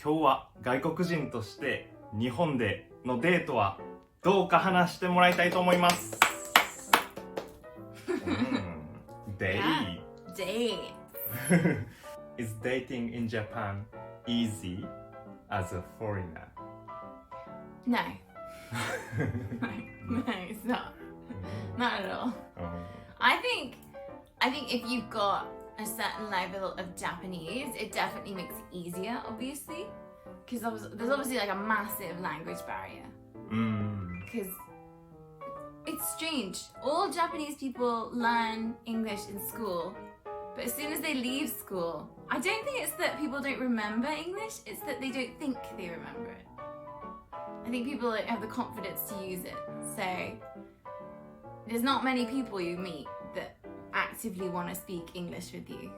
今日は外国人として日本でのデートはどうか話してもらいたいと思います。Date. Date. Is dating in Japan easy as a foreigner? No. No, it's not. Not at all. I think if you've got a certain level of Japanese, it definitely makes it easier, obviously. Because there's obviously like a massive language barrier. Because it's strange. All Japanese people learn English in school, but as soon as they leave school, I don't think it's that people don't remember English, it's that they don't think they remember it. I think people don't have the confidence to use it. So there's not many people you meet that actively want to speak English with you.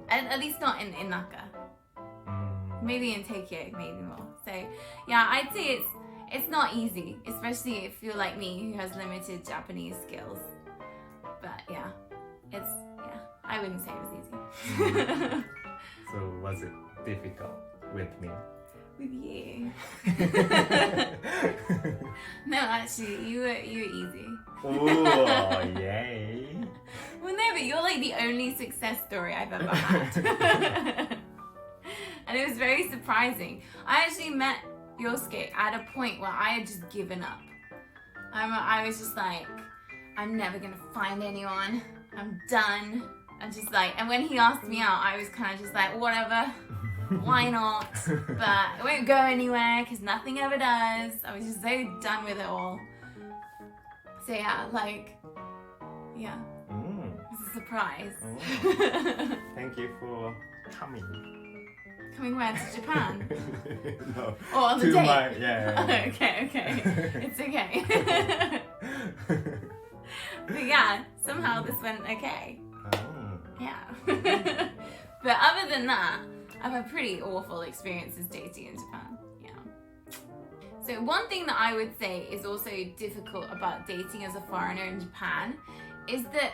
At least not in Naka. Maybe in Tokyo, maybe more. So yeah, I'd say it's not easy, especially if you're like me who has limited Japanese skills. But yeah, I wouldn't say it was easy. So was it difficult with me? With you? No, actually, you were easy. Oh, yay! Well, no, but you're like the only success story I've ever had. And it was very surprising. I actually met Yosuke at a point where I had just given up. I was just like, I'm never gonna find anyone. I'm done. I'm just like, and when he asked me out, I was kind of just like, whatever. Why not? But it won't go anywhere because nothing ever does. I was just so done with it all. So yeah, it was a surprise. Thank you for coming. Coming where, to Japan? No. Or on the to date? Yeah. Okay. It's okay. But yeah, somehow this went okay. Yeah. But other than that, I've had pretty awful experiences dating in Japan. Yeah. So one thing that I would say is also difficult about dating as a foreigner in Japan is that,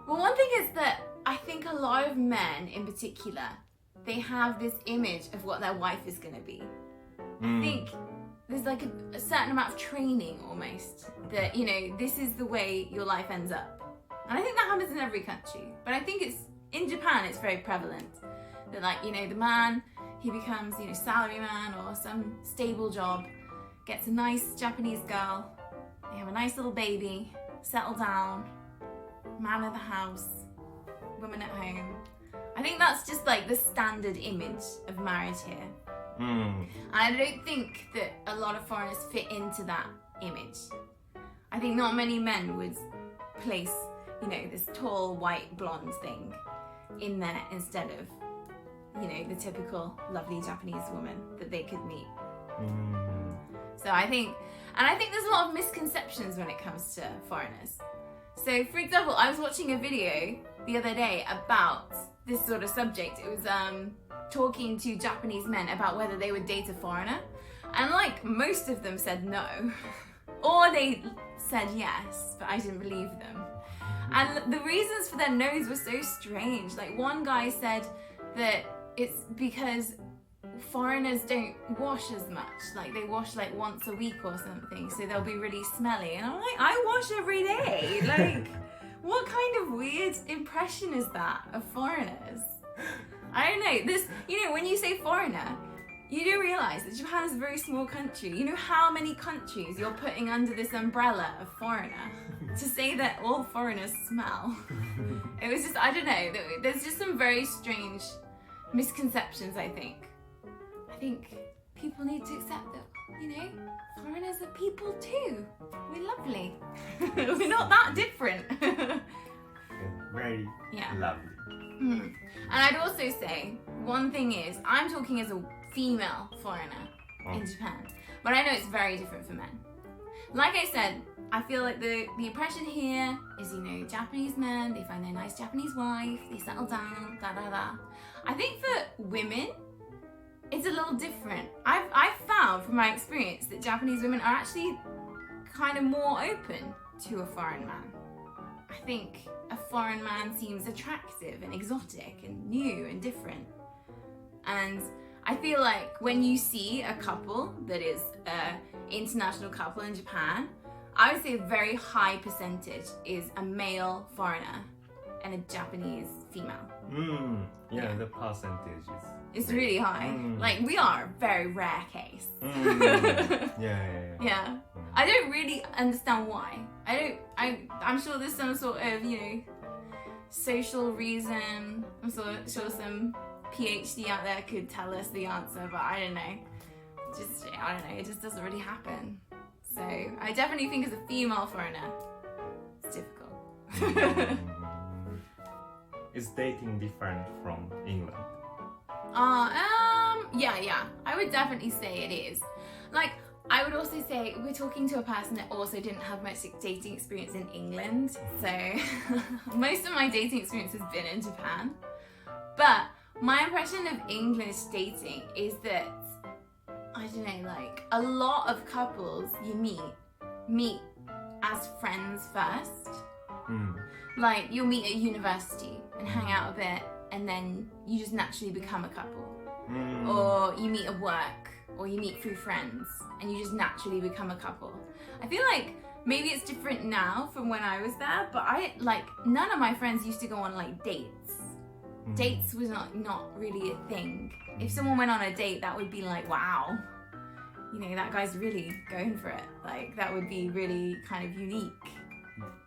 well, one thing is that I think a lot of men in particular, they have this image of what their wife is going to be. I think there's like a certain amount of training almost that, this is the way your life ends up. And I think that happens in every country. But I think in Japan, it's very prevalent that the man, he becomes, salaryman or some stable job, gets a nice Japanese girl, they have a nice little baby, settle down, man of the house, woman at home. I think that's just like the standard image of marriage here. And I don't think that a lot of foreigners fit into that image. I think not many men would place, this tall, white, blonde thing in there instead of, the typical lovely Japanese woman that they could meet. So I think there's a lot of misconceptions when it comes to foreigners. So for example, I was watching a video the other day about this sort of subject. It was talking to Japanese men about whether they would date a foreigner, and most of them said no, or they said yes, but I didn't believe them. And the reasons for their no's were so strange. One guy said that it's because foreigners don't wash as much. They wash once a week or something, so they'll be really smelly. And I'm like, I wash every day. What kind of weird impression is that of foreigners? I don't know. This, when you say foreigner, you do realize that Japan is a very small country. You know how many countries you're putting under this umbrella of foreigner to say that all foreigners smell. It was just, I don't know. There's just some very strange misconceptions, I think. I think people need to accept that, foreigners are people too. We're lovely. We're not that different. Very lovely. And I'd also say, one thing is, I'm talking as a female foreigner in Japan, but I know it's very different for men. Like I said, I feel like the impression here is, Japanese men, they find their nice Japanese wife, they settle down, da-da-da. I think for women, it's a little different. I've found from my experience that Japanese women are actually kind of more open to a foreign man. I think a foreign man seems attractive and exotic and new and different. And I feel like when you see a couple that is an international couple in Japan, I would say a very high percentage is a male foreigner and a Japanese female. Yeah, the percentage is. It's really high. Like, we are a very rare case. Yeah. I don't really understand why. I'm sure there's some sort of, social reason. I'm sure some PhD out there could tell us the answer, but I don't know. I don't know. It just doesn't really happen. So I definitely think as a female foreigner, it's difficult. Is dating different from England? Yeah. I would definitely say it is. Like, I would also say we're talking to a person that also didn't have much dating experience in England. So most of my dating experience has been in Japan. But my impression of English dating is that, I don't know, like a lot of couples you meet as friends first. Like, you'll meet at university and hang out a bit, and then you just naturally become a couple. Or you meet at work, or you meet through friends, and you just naturally become a couple. I feel like maybe it's different now from when I was there, but none of my friends used to go on like dates. Dates was not really a thing. If someone went on a date, that would be like, wow, that guy's really going for it. Like, that would be really kind of unique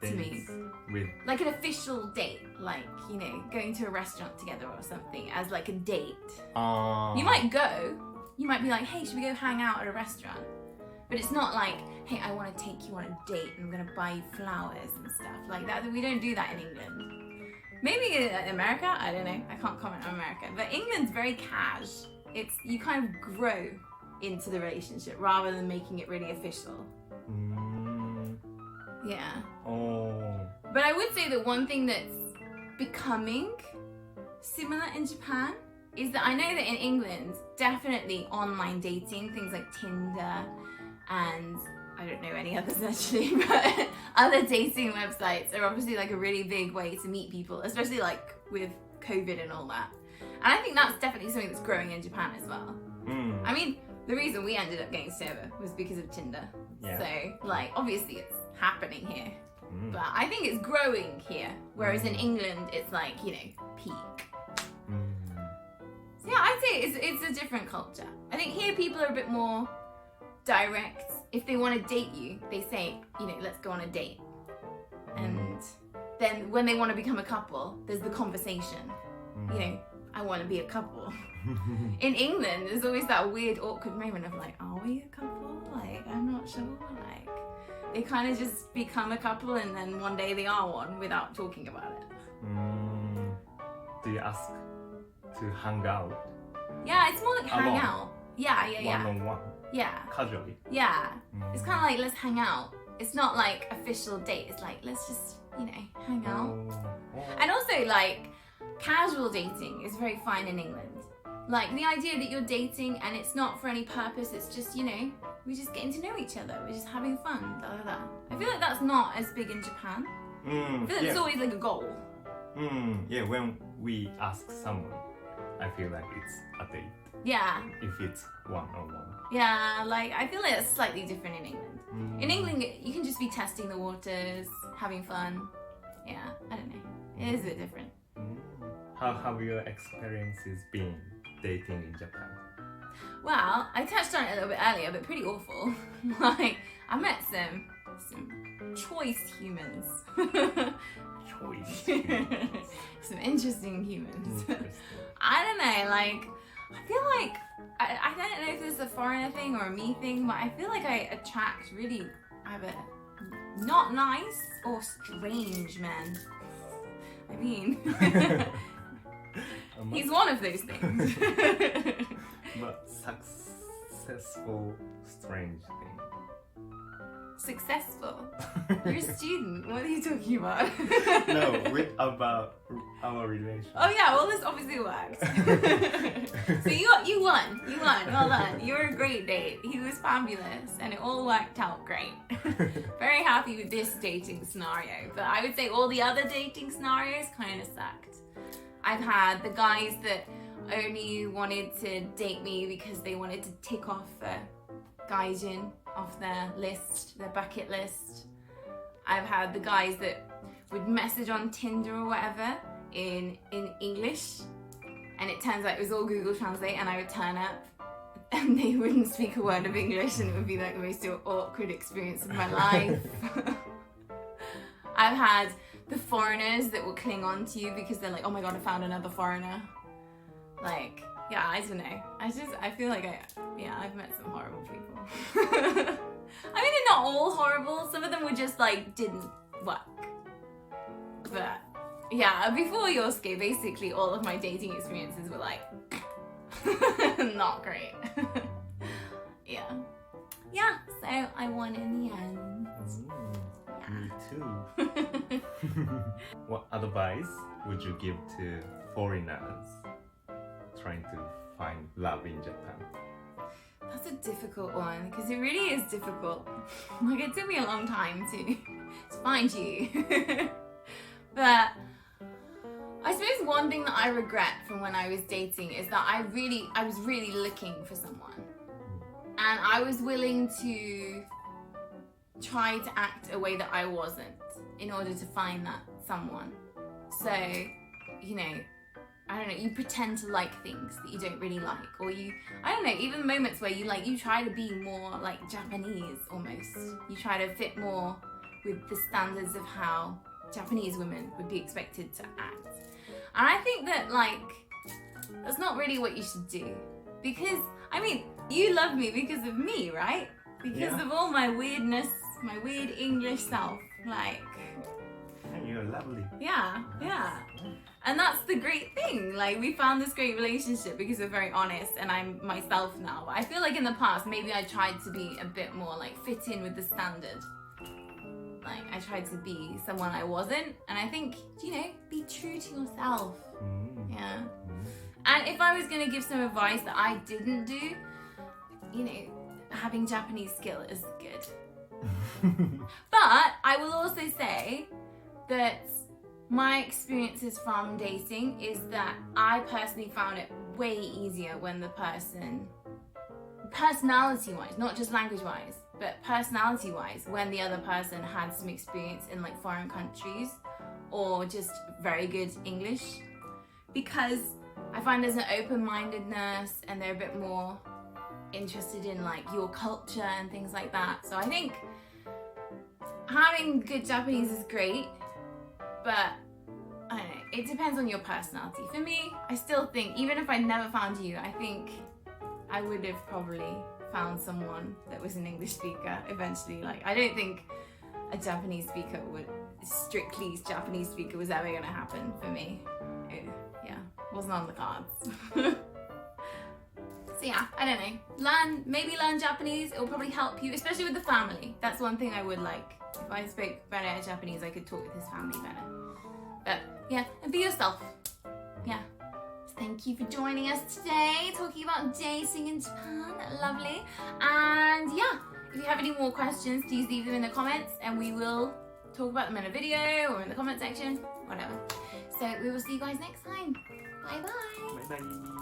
to me. With like an official date, like, going to a restaurant together or something as like a date. You might go, you might be like, hey, should we go hang out at a restaurant? But it's not like, hey, I want to take you on a date and I'm going to buy you flowers and stuff like that. We don't do that in England. Maybe in America, I don't know. I can't comment on America. But England's very cash. You kind of grow into the relationship rather than making it really official. Yeah. But I would say that one thing that's becoming similar in Japan is that I know that in England, definitely online dating, things like Tinder and I don't know any others actually, but other dating websites are obviously like a really big way to meet people, especially like with COVID and all that. And I think that's definitely something that's growing in Japan as well. I mean, the reason we ended up getting sober was because of Tinder. Yeah. So, like, obviously it's happening here. But I think it's growing here, whereas in England it's like, peak. So yeah, I'd say it's a different culture. I think here people are a bit more direct. If they want to date you, they say, let's go on a date. And then when they want to become a couple, there's the conversation. I want to be a couple. In England, there's always that weird, awkward moment of like, are we a couple? Like, I'm not sure. Like, they kind of just become a couple and then one day they are one without talking about it. Do you ask to hang out? Yeah, it's more like hang Alone. out. Yeah. One-on-one? Yeah. Casually? Yeah. It's kind of like, let's hang out. It's not like official date. It's like, let's just, hang out. And also, like, casual dating is very fine in England. Like, the idea that you're dating and it's not for any purpose, it's just, we're just getting to know each other. We're just having fun. I feel like that's not as big in Japan. I feel like it's always like a goal. Yeah, when we ask someone, I feel like it's a date. Yeah. If it's one-on-one. Yeah, like, I feel like it's slightly different in England. In England, you can just be testing the waters, having fun. Yeah, I don't know. It is a bit different. How have your experiences been dating in Japan? Well, I touched on it a little bit earlier, but pretty awful. Like, I met some choice humans. Some interesting humans. I don't know, like, I feel like, I don't know if this is a foreigner thing or a me thing, but I feel like I attract really either not nice or strange men. I mean, he's one of those things. But successful, strange thing. Successful? You're a student. What are you talking about? No, about our relationship. Oh yeah, well this obviously worked. So you won. Well done. You were a great date. He was fabulous, and it all worked out great. Very happy with this dating scenario, but I would say all the other dating scenarios kind of sucked. I've had the guys that only wanted to date me because they wanted to tick off gaijin off their list, their bucket list. I've had the guys that would message on Tinder or whatever in English, and it turns out it was all Google Translate, and I would turn up and they wouldn't speak a word of English, and it would be like the most awkward experience of my life. I've had the foreigners that will cling on to you because they're like, oh my god, I found another foreigner. Like, yeah, I don't know. I feel like I've met some horrible people. I mean, they're not all horrible. Some of them were just like, didn't work. But yeah, before Yosuke, basically all of my dating experiences were like, not great. Yeah. Yeah, so I won in the end. Me too. What advice would you give to foreigners trying to find love in Japan? That's a difficult one because it really is difficult. Like, it took me a long time to find you. But I suppose one thing that I regret from when I was dating is that I was really looking for someone, and I was willing to try to act a way that I wasn't in order to find that someone. So, you know, I don't know, you pretend to like things that you don't really like, or I don't know, even moments where you try to be more like Japanese almost. You try to fit more with the standards of how Japanese women would be expected to act. And I think that, like, that's not really what you should do. Because, I mean, you love me because of me, right? Because of all my weirdness, my weird English self. Like, And you're lovely. yeah. And that's the great thing. Like, we found this great relationship because we're very honest, and I'm myself now. But I feel like in the past, maybe I tried to be a bit more, like, fit in with the standard. Like, I tried to be someone I wasn't. And I think, you know, be true to yourself. Yeah. And if I was going to give some advice that I didn't do, you know, having Japanese skill is good. But I will also say that my experiences from dating is that I personally found it way easier when the person, personality-wise, not just language-wise, but personality-wise, when the other person had some experience in like foreign countries or just very good English, because I find there's an open-mindedness and they're a bit more interested in like your culture and things like that. So I think having good Japanese is great, but I don't know, it depends on your personality. For me, I still think, even if I never found you, I think I would have probably found someone that was an English speaker eventually. Like, I don't think a Japanese speaker strictly Japanese speaker was ever gonna happen for me. It wasn't on the cards. So yeah, I don't know. Maybe learn Japanese. It will probably help you, especially with the family. That's one thing I would like. If I spoke better Japanese, I could talk with his family better. But yeah, and be yourself. Yeah. Thank you for joining us today, talking about dating in Japan. Lovely. And yeah, if you have any more questions, please leave them in the comments and we will talk about them in a video or in the comment section, whatever. So we will see you guys next time. Bye bye. Bye bye.